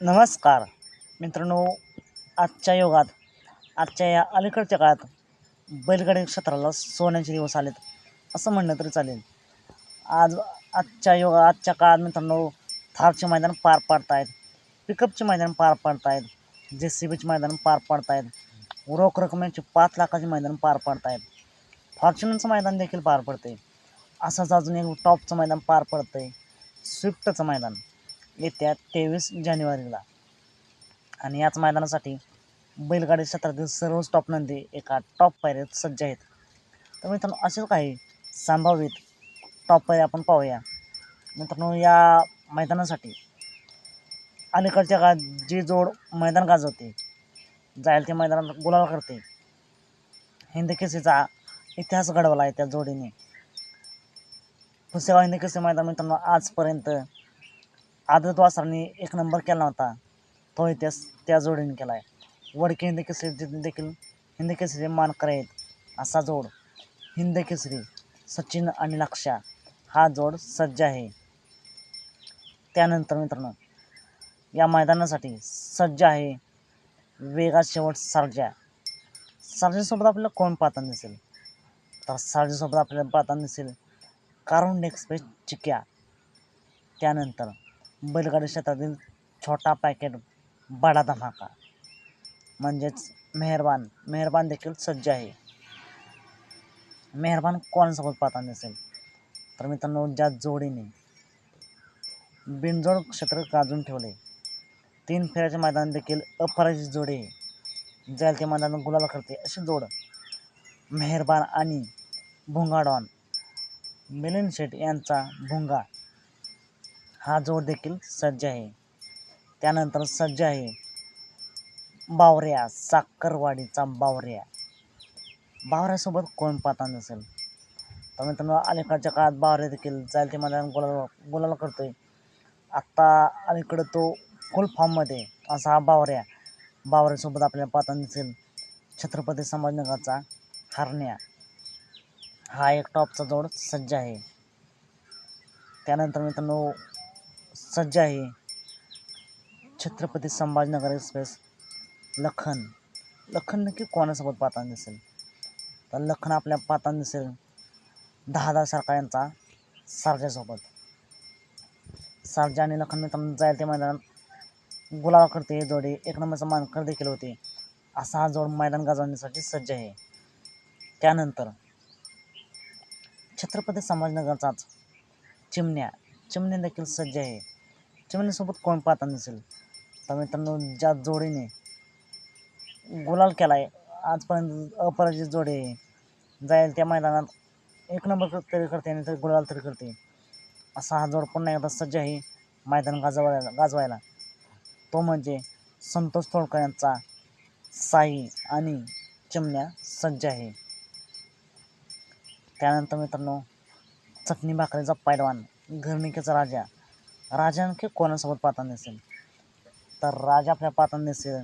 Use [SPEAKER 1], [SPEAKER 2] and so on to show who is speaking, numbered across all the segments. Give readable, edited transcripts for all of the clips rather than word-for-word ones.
[SPEAKER 1] नमस्कार मित्रांनो, आजच्या युगात, आजच्या या अलीकडच्या काळात बैलगाडी क्षेत्राला सोन्याचे दिवस आलेत असं म्हणलं तरी चालेल. आजच्या काळात मित्रांनो, थारचे मैदान पार पाडत आहेत, पिकअपचे मैदान पार पाडत आहेत, JCBचे मैदान पार पाडत आहेत, रोख रकमेचे 5 लाखाचे मैदान पार पाडत आहेत, फॉर्च्युनरचं मैदान देखील पार पडते. असंच अजून एक टॉपचं मैदान पार पडतंय, स्विफ्टचं मैदान येत्या 23 जानेवारीला. आणि याच मैदानासाठी बैलगाडी क्षेत्रातील सर्वच टॉप नंदी एका टॉप पायऱ्यात सज्ज आहेत. तर मित्रांनो, असेच काही संभावित टॉप पायऱ्या आपण पाहूया. मित्रांनो, या मैदानासाठी अलीकडच्या काळात जी जोड मैदान गाजवते, जाईल ते मैदानात गुलाल करते, हिंदकेसरीचा इतिहास घडवला आहे त्या जोडीने. पुसेगाव हिंदकेसरी मैदान मित्रांनो, आजपर्यंत आदत वासरांनी 1 नंबर केला होता, तो इतिहास त्या जोडीने केला आहे. वडके हिंदकेसरी देखील हिंदकेसरी मानकर आहेत. असा जोड हिंदकेसरी सचिन आणि लक्ष्या हा जोड सज्ज आहे. त्यानंतर मित्रांनो, या मैदानासाठी सज्ज आहे वेगात शेवट सर्जा. सर्जासोबत आपल्याला कोण पाहताना दिसेल? तर सर्जासोबत आपल्याला पाहताना दिसेल कारुंड एक्सप्रेस चिक्या. त्यानंतर बैलगाडी क्षेत्रातील छोटा पॅकेट बडा धमाका म्हणजेच मेहरबान देखील सज्ज आहे. मेहरबान कोणासोबत पाहताना दिसेल? तर मित्रांनो, ज्या जोडीने बिनजोड क्षेत्र गाजून ठेवले, 3 फेऱ्याचे मैदान देखील अपराजित जोडी जाईल ते मैदान गुलाल करते, अशी जोड मेहरबान आणि भुंगा डॉन मिलिंद शेठ यांचा भुंगा हा जोड देखील सज्ज आहे. त्यानंतर सज्ज आहे बावऱ्या, साखरवाडीचा बावऱ्यासोबत कोण पाहताना नसेल? तर मित्रांनो, अलीकडच्या काळात बावऱ्या देखील जाईल ते मैदान गुलाल करतोय. आत्ता अलीकडं तो फुल फॉर्ममध्ये असा हा बावऱ्यासोबत आपल्याला पाहताना दिसेल छत्रपती संभाजीनगरचा हरण्या. हा एक टॉपचा जोड सज्ज आहे. त्यानंतर मित्रांनो, सज्ज आहे छत्रपती संभाजीनगर एक्सप्रेस लखन नक्की कोणासोबत पाहताना दिसेल? तर लखन आपल्या पाहताना दिसेल 10 सरकार यांचा सर्जासोबत. सर्जा आणि लखन मित्रांनो, जाईल ते मैदानात गुलाल करते. हे जोडी 1 नंबरचा मानकर देखील होते. असा हा जोड मैदान गाजवण्यासाठी सज्ज आहे. त्यानंतर छत्रपती संभाजीनगरचाच चिमण्या देखील सज्ज आहे. चिमण्यासोबत कोण पाहताना दिसेल? तर मित्रांनो, ज्या जोडीने गुलाल केला आहे, आजपर्यंत अपराजित जोडी आहे, जाईल त्या मैदानात 1 नंबर तरी करते आणि तरी गुलाल तरी करते, असा हा जोड पुन्हा एकदा सज्ज आहे मैदान गाजवायला. तो म्हणजे संतोष तोडकर यांचा साई आणि चिमण्या सज्ज आहे. त्यानंतर मित्रांनो, चटणी भाकरीचा पैलवान घरणिकेचा राजा नक्की कोणासोबत पाहताना दिसेल? तर राजा आपल्या पाहताना दिसेल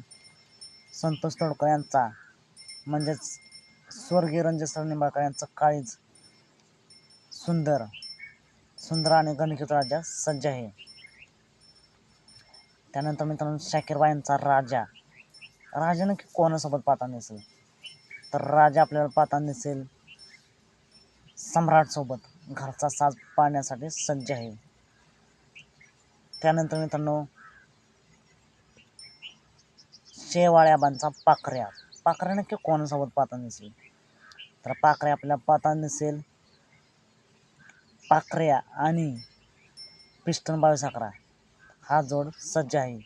[SPEAKER 1] संतोष तोडकर यांचा म्हणजेच स्वर्गीय रणजित निंबाळकर यांचा काळीज सुंदर आणि गणिकेचा राजा सज्ज आहे. त्यानंतर मित्रांनो, शाकीरबाई यांचा राजा नक्की कोणासोबत पाहताना दिसेल? तर राजा आपल्याला पाहताना दिसेल सम्राटसोबत, घरचा साज पाहण्यासाठी सज्ज आहे. त्यानंतर मित्रांनो, शेवाळ्याबांचा पाखऱ्या नक्की कोणासोबत पाहताना दिसेल? तर पाखऱ्या आपल्याला पाहताना दिसेल पाखऱ्या आणि पिस्टन 2211 हा जोड सज्ज आहे.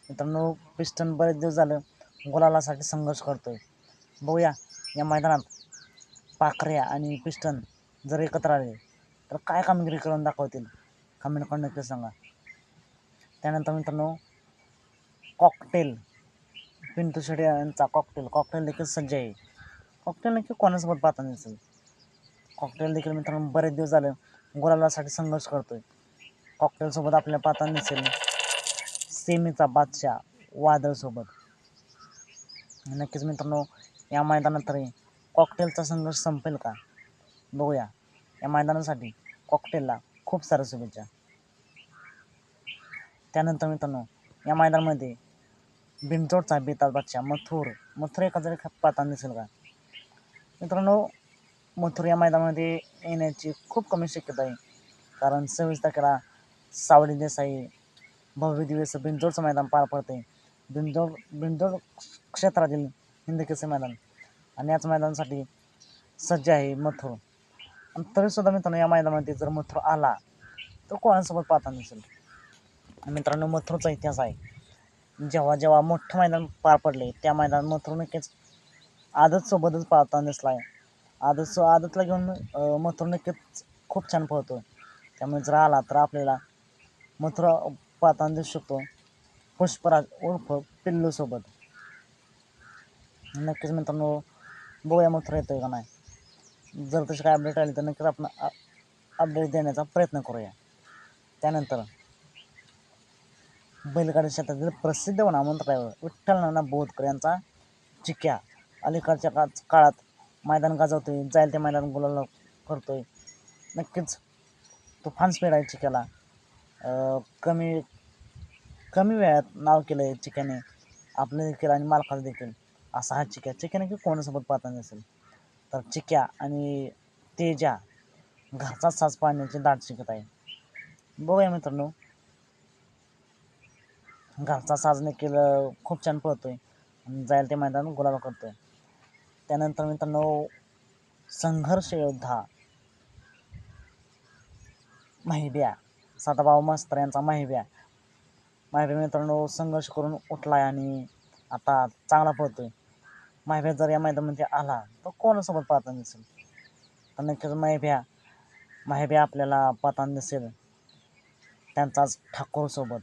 [SPEAKER 1] मित्रांनो, पिस्टन बरेच दिवस झालं गुलालासाठी संघर्ष करतोय. बघूया या मैदानात पाखऱ्या आणि पिस्टन जर एकत्र आले तर काय कामगिरी करून दाखवतील, कमेंट करून नक्की सांगा. त्यानंतर मित्रांनो, कॉकटेल पिंटू शेट्टी यांचा कॉकटेल देखील सज्ज आहे. कॉकटेल नक्की कोणासोबत पाहताना दिसेल? कॉकटेल देखील मित्रांनो बरेच दिवस झालं गुलालासाठी संघर्ष करतोय. कॉकटेलसोबत आपल्याला पाहताना दिसेल सेमीचा बादशाह वादळसोबत. नक्कीच मित्रांनो, या मैदानात तरी कॉकटेलचा संघर्ष संपेल का? बघूया. या मैदानासाठी कॉकटेलला खूप साऱ्या शुभेच्छा. त्यानंतर मित्रांनो, या मैदानामध्ये बिनजोडचा बेताल बादशाह मथुर एखाद्या पाहताना दिसेल का मित्रांनो? मथुर या मैदानामध्ये येण्याची खूप कमी शक्यता आहे, कारण 26 तारखेला सावली देसाई भव्य दिवस बिनजोडचं मैदान पार पडते. बिनजोड क्षेत्रातील हिंदकेसरी मैदान आणि याच मैदानासाठी सज्ज आहे मथुर. आणि तरीसुद्धा मित्रांनो या मैदानामध्ये जर मथुर आला तर कोणासोबत पाहताना दिसेल? मित्रांनो मथुरचा इतिहास आहे, जेव्हा जेव्हा मोठं मैदान पार पडले त्या मैदानात मथुर नक्कीच आदतसोबतच पाहताना दिसला आहे. आदतला घेऊन मथुर नक्कीच खूप छान पळतो. त्यामुळे जर आला तर आपल्याला मथुरा पाहताना दिसू शकतो पुष्पराज उर्फ पिल्लूसोबत. नक्कीच मित्रांनो बघूया मथुरा येतोय का नाही. जर तशी काय अपडेट आली तर नक्कीच आपण अपडेट देण्याचा प्रयत्न करूया. त्यानंतर बैलगाडी क्षेत्रातील प्रसिद्ध नामवंत ड्रायव्हर विठ्ठल नाना बोधकर यांचा चिक्या अलीकडच्या काळात मैदान गाजवतोय, जाईल ते मैदान गुलाल करतोय. नक्कीच तुफान स्पीड आहे चिक्याला. कमी वेळात नाव केलं आहे चिक्याने, आपलं देखील आणि मालकाला देखील. असा हा चिक्या नक्की कोणासोबत पाहताना दिसेल? तर चिक्या आणि तेजा घरचा साज पाळण्याची दाट शिकत आहे. बघूया मित्रांनो, घरचा साज देखील खूप छान पळतोय आणि जाईल ते मैदान गुलाल करतोय. त्यानंतर मित्रांनो संघर्ष योद्धा माहिब्या सदाभाऊ मास्तर यांचा माहिब्या मित्रांनो संघर्ष करून उठलाय आणि आता चांगला पळतोय. माहिब्या जर या मैदानामध्ये आला तर कोणासोबत पाहताना दिसेल? तर नक्कीच माहिब्या आपल्याला पाहताना दिसेल त्यांचाच ठाकूरसोबत.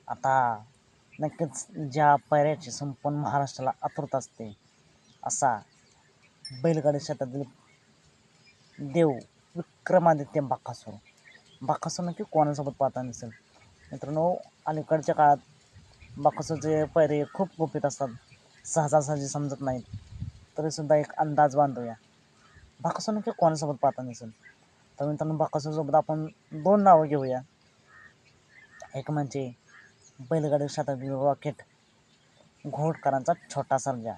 [SPEAKER 1] आता नक्कीच ज्या पायऱ्याची संपूर्ण महाराष्ट्राला आतुरता असते असा बैलगाडी क्षेत्रातील देव विक्रमादित्य बाकासूर नक्की कोणासोबत पाहताना दिसेल? मित्रांनो अलीकडच्या काळात बाकासूरचे पायरे खूप गुपित असतात, सहजासहजी समजत नाहीत. तरीसुद्धा एक अंदाज बांधूया, बाकासूर नक्की कोणासोबत पाहताना दिसेल? तर मित्रांनो बाकासूरसोबत आपण 2 नावं घेऊया. एक म्हणजे बैलगाडी क्षेत्रातील रॉकेट घोडकरांचा छोटा सर्जा,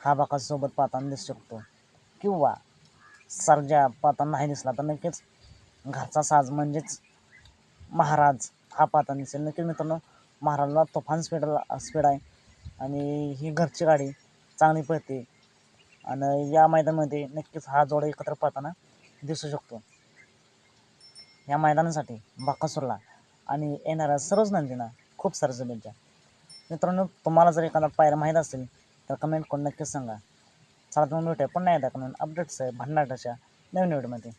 [SPEAKER 1] हा बाकासूरसोबत पाहताना दिसू शकतो. किंवा सर्जा पाहताना नाही दिसला तर नक्कीच घरचा साज म्हणजेच महाराज हा पाहताना दिसेल. नक्कीच मित्रांनो महाराजला तुफान स्पीड आहे आणि ही घरची गाडी चांगली पळते आणि या मैदानामध्ये नक्कीच हा जोड एकत्र पाहताना दिसू शकतो. या मैदानासाठी बाकासूरला आणि येणाऱ्या सर्वच नंदींना खूप साऱ्या शुभेच्छा. मित्रांनो तुम्हाला जर एखादा पायरा माहीत असेल तर कमेंट करून नक्कीच सांगा. चला तुम्ही भेटूया पुन्हा एकदा अपडेट्स आहे भन्नाटाच्या नवीन व्हिडिओमध्ये.